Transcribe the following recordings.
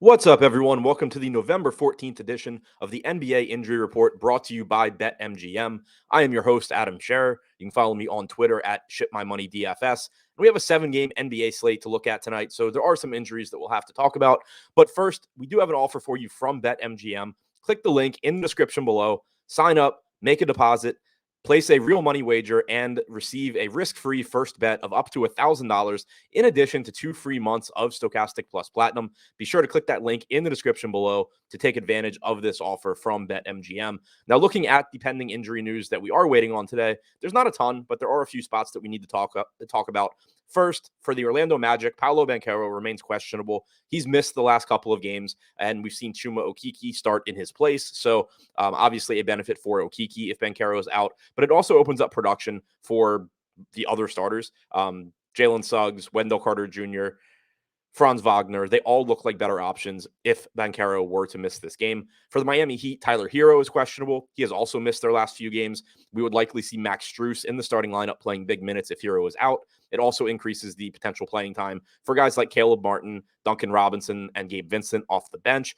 What's up, everyone? Welcome to the November 14th edition of the NBA Injury Report brought to you by BetMGM. I am your host, Adam Scherer. You can follow me on Twitter at ShipMyMoneyDFS. And we have a 7-game NBA slate to look at tonight, so there are some injuries that we'll have to talk about. But first, we do have an offer for you from BetMGM. Click the link in the description below, sign up, make a deposit, place a real money wager, and receive a risk-free first bet of up to $1,000 in addition to 2 free months of Stokastic Plus Platinum. Be sure to click that link in the description below to take advantage of this offer from BetMGM. Now, looking at the pending injury news that we are waiting on today, there's not a ton, but there are a few spots that we need to talk about. First, for the Orlando Magic, Paolo Banchero remains questionable. He's missed the last couple of games, and we've seen Chuma Okeke start in his place. So, obviously, a benefit for Okeke if Banchero is out, but it also opens up production for the other starters. Jalen Suggs, Wendell Carter Jr., Franz Wagner, they all look like better options if Banchero were to miss this game. For the Miami Heat, Tyler Hero is questionable. He has also missed their last few games. We would likely see Max Strus in the starting lineup playing big minutes if Hero is out. It also increases the potential playing time for guys like Caleb Martin, Duncan Robinson, and Gabe Vincent off the bench.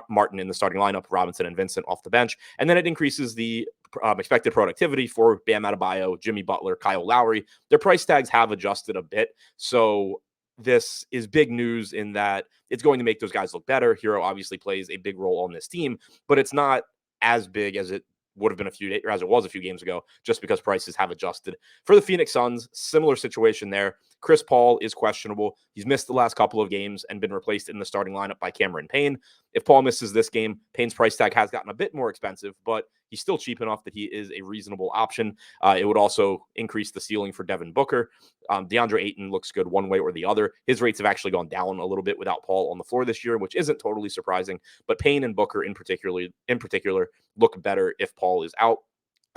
Martin in the starting lineup, Robinson and Vincent off the bench. And then it increases the expected productivity for Bam Adebayo, Jimmy Butler, Kyle Lowry. Their price tags have adjusted a bit. So this is big news in that it's going to make those guys look better. Hero obviously plays a big role on this team, but it's not as big as it would have been a few days, or as it was a few games ago, just because prices have adjusted. For the Phoenix Suns, similar situation there. Chris Paul is questionable. He's missed the last couple of games and been replaced in the starting lineup by Cameron Payne. If Paul misses this game, Payne's price tag has gotten a bit more expensive, but he's still cheap enough that he is a reasonable option. It would also increase the ceiling for Devin Booker. DeAndre Ayton looks good one way or the other. His rates have actually gone down a little bit without Paul on the floor this year, which isn't totally surprising. But Payne and Booker in particular look better if Paul is out.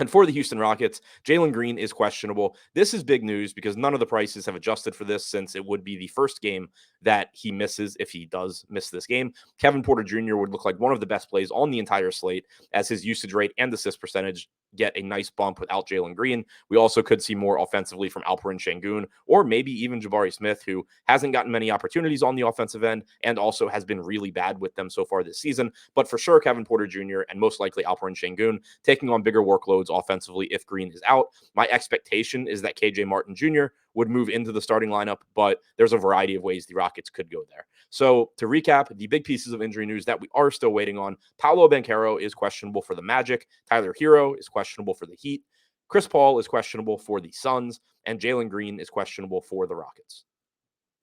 And for the Houston Rockets, Jalen Green is questionable. This is big news because none of the prices have adjusted for this, since it would be the first game that he misses if he does miss this game. Kevin Porter Jr. would look like one of the best plays on the entire slate, as his usage rate and assist percentage get a nice bump without Jalen Green. We also could see more offensively from Alperen Sengun, or maybe even Jabari Smith, who hasn't gotten many opportunities on the offensive end and also has been really bad with them so far this season. But for sure, Kevin Porter Jr. and most likely Alperen Sengun taking on bigger workloads offensively if Green is out. My expectation is that KJ Martin Jr. would move into the starting lineup, but there's a variety of ways the Rockets could go there. So to recap, the big pieces of injury news that we are still waiting on: Paolo Banchero is questionable for the Magic, Tyler Hero is questionable for the Heat, Chris Paul is questionable for the Suns, and Jalen Green is questionable for the Rockets.